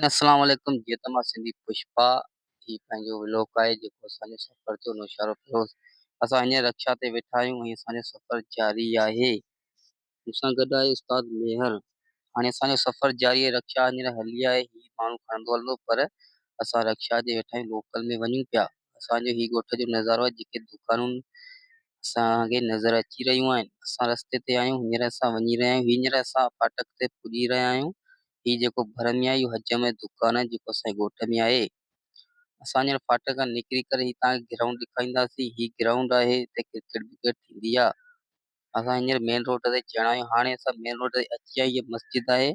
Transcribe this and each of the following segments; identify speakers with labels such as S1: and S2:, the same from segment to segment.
S1: अस्सलाम वालेकुम। जीअं त मां सिंधी पुष्पा ही पंहिंजो व्लॉग आहे जेको असांजो सफ़र थियो नौशहरो फिरोज़। असां हींअर रक्षा ते वेठा आहियूं ऐं असांजो सफ़र जारी आहे। मूंसां गॾु आहे उस्ताद मेहर। हाणे असांजो सफ़र जारी आहे, रक्षा हींअर हली आहे, ही माण्हू खणंदो हलंदो पर असां रक्षा ते वेठा आहियूं, लोकल में वञूं पिया। असांजो ही ॻोठ जो नज़ारो आहे, जेके दुकानुनि असांखे नज़र अची रहियूं आहिनि। असां रस्ते ते आहियूं, हींअर असां वञी रहिया आहियूं, हींअर असां फाटक ते पुॼी रहिया आहियूं। ही जेको भरमी आहे इहो हज में दुकान आहे जेको असांजे ॻोठ में आहे। असां हींअर फाटक खां निकिरी करे ही तव्हांखे ग्राउंड ॾेखारींदासीं। ही ग्राउंड आहे, हिते क्रिकेट विकेट थींदी आहे। असां हींअर मेन रोड ते चढ़ा आहियूं। हाणे असां मेन रोड ते अची विया आहियूं। हीअ मस्जिद आहे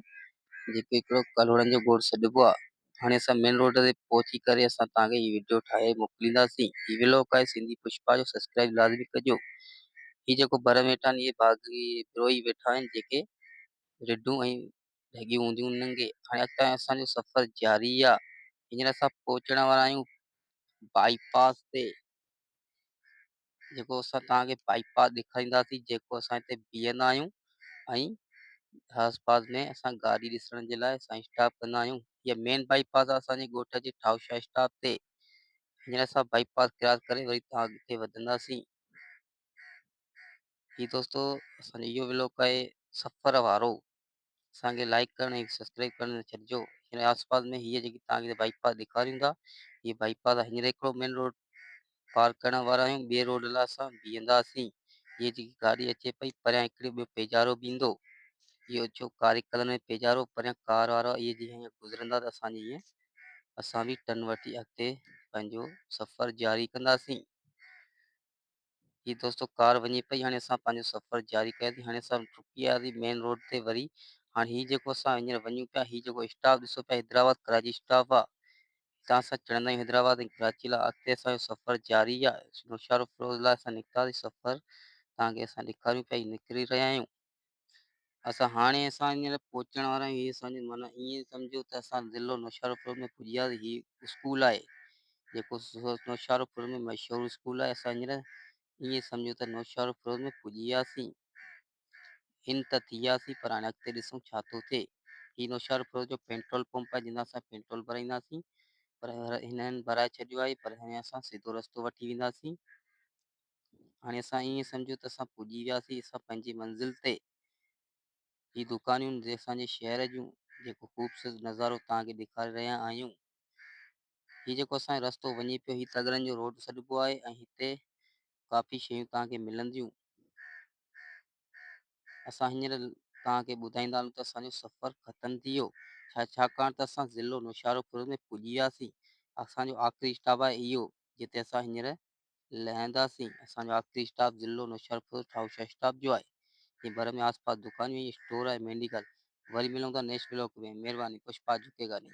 S1: जेके हिकिड़ो कलोड़नि जो ॻोढ़ सॾिबो आहे। हाणे असां मेन रोड ते पहुची करे असां तव्हांखे ही वीडियो ठाहे मोकिलींदासीं। ही व्लॉग आहे सिंधी पुष्पा जो, सब्सक्राइब लाज़मी कजो। ही जेको बर वेठा आहिनि इहे बाग़ी विरोही वेठा आहिनि जेके रिढूं ऐं ढगियूं हूंदियूं उन्हनि खे। हाणे अॻिते असांजो सफ़र जारी आहे। हींअर असां पहुचण वारा आहियूं बाईपास ते, जेको असां तव्हांखे बाईपास ॾेखारींदासीं जेको असां हिते बीहंदा आहियूं ऐं आस पास में असां गाॾी ॾिसण जे लाइ असां स्टॉप कंदा आहियूं। हीअ मेन बाईपास आहे असांजे ॻोठ जे ठाउशा स्टॉप ते। हींअर असां बाईपास क्रॉस करे वरी तव्हां अॻिते वधंदासीं। ही दोस्तो असांजो इहो व्लॉग आहे सफ़र वारो। असांखे लाइक करणु ऐं सब्सक्राइब करणु न छॾिजो। हिन आसपास में हीअ जेकी तव्हांखे बाईपास ॾेखारियूं था, हीअ बाईपास आहे। हींअर हिकिड़ो मेन रोड पार करण वारा आहियूं, ॿिए रोड लाइ असां बीहंदासीं। हीअ जेकी गाॾी अचे पई परियां हिकिड़ो ॿियो पेजारो बीहंदो, इहो छो कारी कलर में पेजारो परियां कार वारा इहे जीअं गुज़रंदा त असांजी ईअं असां बि टर्न वठी अॻिते पंहिंजो सफ़र जारी कंदासीं। ही दोस्तो कार वञे पई, हाणे असां पंहिंजो सफ़र जारी कयासीं। हाणे असां डुकी वियासीं मेन रोड ते वरी। हाणे ही जेको असां हींअर वञूं पिया, ही जेको स्टॉप ॾिसो पिया हैदराबाद कराची स्टॉप आहे। हितां असां चढ़ंदा आहियूं हैदराबाद ऐं कराची लाइ। अॻिते असांजो सफ़र जारी आहे। नौशहरो फिरोज़ लाइ असां निकितासीं सफ़र तव्हांखे असां ॾेखारियूं पिया, निकिरी रहिया आहियूं। हाणे असां हींअर पहुचण वारा आहियूं। हीअ असांजो माना ईअं सम्झो त असां ज़िलो नौशहरो फिरोज़ में पुॼी वियासीं। ही स्कूल आहे जेको नौशहरो फिरोज़ में मशहूरु स्कूल आहे। असां हींअर ईअं सम्झो त नौशहरो फिरोज़ में पुॼी वियासीं। हिन त थी वियासीं पर हाणे अॻिते ॾिसूं छा थो थिए। ही नौशहरो फिरोज़ जो पेट्रोल पंप आहे जितां असां पेट्रोल भराईंदासीं, पर हिननि भराए छॾियो आहे, पर हाणे असां सिधो रस्तो वठी वेंदासीं। हाणे असां ईअं सम्झो त असां पुॼी वियासीं असां पंहिंजी मंज़िल ते। ही दुकानियूं जे असांजे शहर जूं जेको ख़ूबसूरत नज़ारो तव्हांखे ॾेखारे रहिया आहियूं। ही जेको असांजो रस्तो वञे पियो ही तगड़नि जो रोड सॾिबो आहे ऐं हिते काफ़ी शयूं तव्हांखे मिलंदियूं। असां हींअर तव्हांखे ॿुधाईंदा हलूं त असांजो सफ़र ख़तमु थी वियो, छाकाणि त असां ज़िलो नौशहरो फिरोज़ में पुॼी वियासीं। असांजो आख़िरी स्टॉप आहे इहो, जिते असां हींअर लहंदासीं। असांजो आख़िरी स्टॉप ज़िलो नौशहरो फिरोज़ ठाउशा स्टॉप जो आहे। हे भर में आस पास दुकान में स्टोर आहे, मेडिकल। वरी मिलूं था नेक्स्ट व्लॉग में। महिरबानी, पुष्पा झुकेगा नहीं।